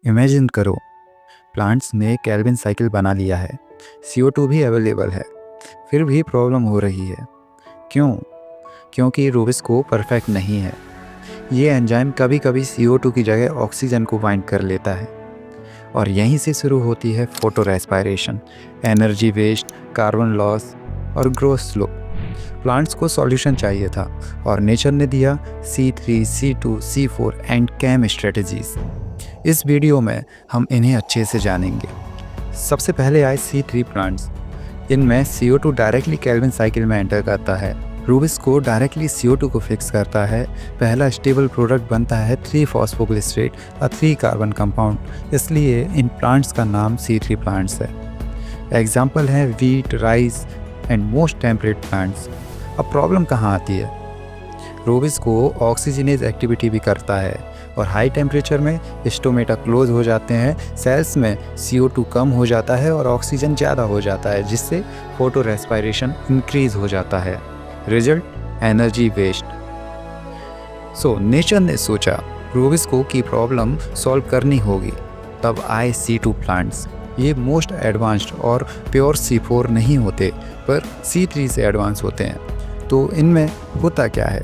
Imagine करो, plants ने Calvin cycle बना लिया है, CO2 भी अवेलेबल है, फिर भी प्रॉब्लम हो रही है। क्यों? क्योंकि रूबिस्को परफेक्ट नहीं है। ये एंजाइम कभी कभी CO2 की जगह ऑक्सीजन को बाइंड कर लेता है और यहीं से शुरू होती है photorespiration, energy waste, carbon loss और ग्रोथ स्लो। प्लांट्स को सॉल्यूशन चाहिए था और नेचर ने दिया C3, C2, C4 and CAM strategies. इस वीडियो में हम इन्हें अच्छे से जानेंगे। सबसे पहले आए C3 प्लांट्स। इनमें CO2 डायरेक्टली केल्विन साइकिल में एंटर करता है। रूबिस्को डायरेक्टली CO2 को फिक्स करता है। पहला स्टेबल प्रोडक्ट बनता है 3-फॉस्फोग्लिसरेट, 3 कार्बन कंपाउंड, इसलिए इन प्लांट्स का नाम C3 प्लांट्स है। एग्जाम्पल है wheat, rice and most temperate plants. अब प्रॉब्लम कहाँ आती है? रूबिस्को ऑक्सीजनेज एक्टिविटी भी करता है और हाई टेम्परेचर में स्टोमेटा क्लोज हो जाते हैं, सेल्स में CO2 कम हो जाता है और ऑक्सीजन ज़्यादा हो जाता है, जिससे फोटो रेस्पायरेशन इंक्रीज हो जाता है। Result, energy waste. So nature ने सोचा रूबिस्को की प्रॉब्लम सॉल्व करनी होगी, तब आए C2 प्लांट्स। ये मोस्ट एडवांस्ड और प्योर C4 नहीं होते, पर C3 से एडवांस होते हैं। तो इनमें होता क्या है?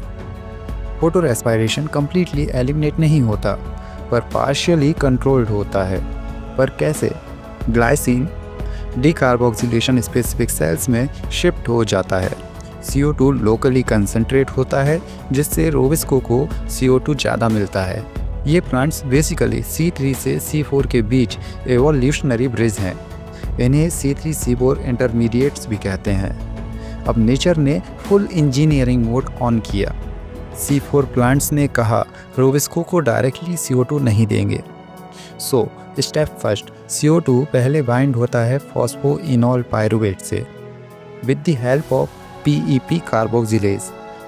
फोटो रेस्पायरेशन कम्प्लीटली एलिमिनेट नहीं होता, पर पार्शियली कंट्रोल्ड होता है। पर कैसे? ग्लाइसिन डीकार्बोक्सिलेशन स्पेसिफिक सेल्स में शिफ्ट हो जाता है। CO2 लोकली कंसंट्रेट होता है, जिससे रूबिस्को को CO2 ज़्यादा मिलता है। ये प्लांट्स बेसिकली C3 से C4 के बीच एवोल्यूशनरी ब्रिज हैं। इन्हें C3 C4 इंटरमीडिएट्स भी कहते हैं। अब नेचर ने फुल इंजीनियरिंग मोड ऑन किया। C4 प्लांट्स ने कहा रूबिस्को को डायरेक्टली CO2 नहीं देंगे। सो स्टेप फर्स्ट, CO2 पहले बाइंड होता है फॉस्फोइनोल पायरुवेट से with the help of PEP carboxylase.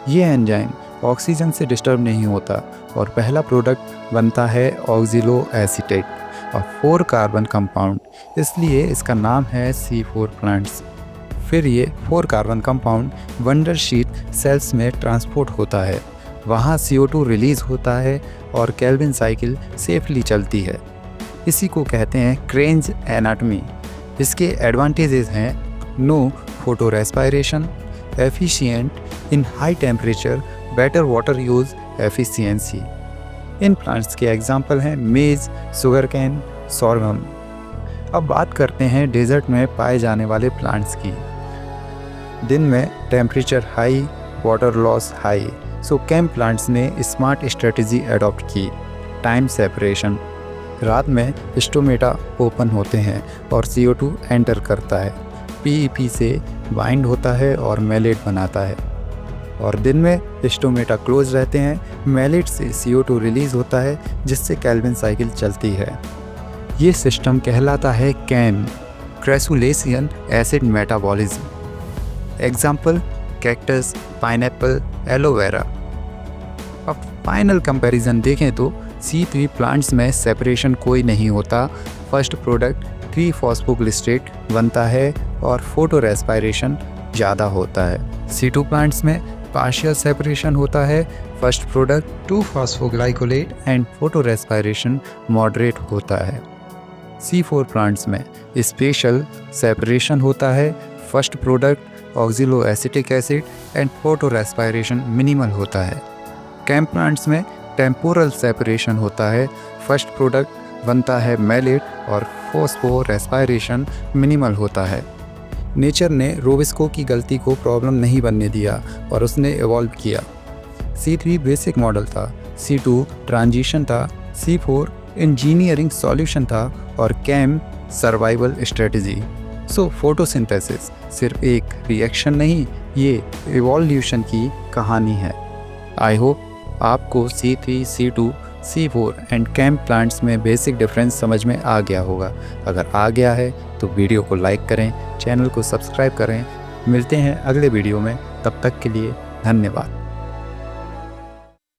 ये एंजाइम ऑक्सीजन से डिस्टर्ब नहीं होता और पहला प्रोडक्ट बनता है ऑक्सिलो एसीटेट और 4 कार्बन कंपाउंड, इसलिए इसका नाम है C4 प्लांट्स। फिर ये 4 carbon compound wonder sheath cells में ट्रांसपोर्ट होता है, वहाँ CO2 रिलीज़ होता है और केल्विन साइकिल सेफली चलती है। इसी को कहते हैं क्रेन्ज एनाटॉमी। इसके एडवांटेजेस हैं no photorespiration, efficient in high temperature, better water use efficiency. इन प्लांट्स के एग्जाम्पल हैं मेज, शुगर कैन, सोरगम। अब बात करते हैं डेजर्ट में पाए जाने वाले प्लांट्स की। दिन में temperature high, water loss high, so CAM plants ने स्मार्ट स्ट्रेटजी अडॉप्ट की। टाइम सेपरेशन, रात में स्टोमेटा ओपन होते हैं और CO2 एंटर करता है, PEP से बाइंड होता है और मेलेट बनाता है, और दिन में स्टोमेटा क्लोज रहते हैं, मेलेट से CO2 रिलीज़ होता है, जिससे केल्विन साइकिल चलती है। ये सिस्टम कहलाता है CAM, crassulacean acid metabolism. Example cactus, pineapple, aloe vera. अब फाइनल कंपैरिजन देखें तो C3 प्लांट्स में सेपरेशन कोई नहीं होता। फर्स्ट प्रोडक्ट 3-फॉस्फोग्लिसरेट बनता है और फोटो रेस्पायरेशन ज़्यादा होता है। C2 प्लांट्स में पार्शियल सेपरेशन होता है। First product two phosphoglycolate and photorespiration moderate होता है। C4 प्लांट्स में स्पेशल सेपरेशन होता है। First product oxaloacetic acid and photorespiration minimal होता है। कैम प्लांट्स में टेम्पोरल सेपरेशन होता है। फर्स्ट प्रोडक्ट बनता है मेलेट और फॉस्फो रेस्पायरेशन मिनिमल होता है। नेचर ने रूबिस्को की गलती को प्रॉब्लम नहीं बनने दिया और उसने इवॉल्व किया। C3 बेसिक मॉडल था, C2 ट्रांजिशन था, C4 इंजीनियरिंग सॉल्यूशन था और CAM survival strategy. So photosynthesis सिर्फ एक रिएक्शन नहीं, ये इवोल्यूशन की कहानी है। आई होप आपको C3, C2, C4 and CAM plants में बेसिक डिफरेंस समझ में आ गया होगा। अगर आ गया है तो वीडियो को लाइक करें, चैनल को सब्सक्राइब करें। मिलते हैं अगले वीडियो में, तब तक के लिए धन्यवाद।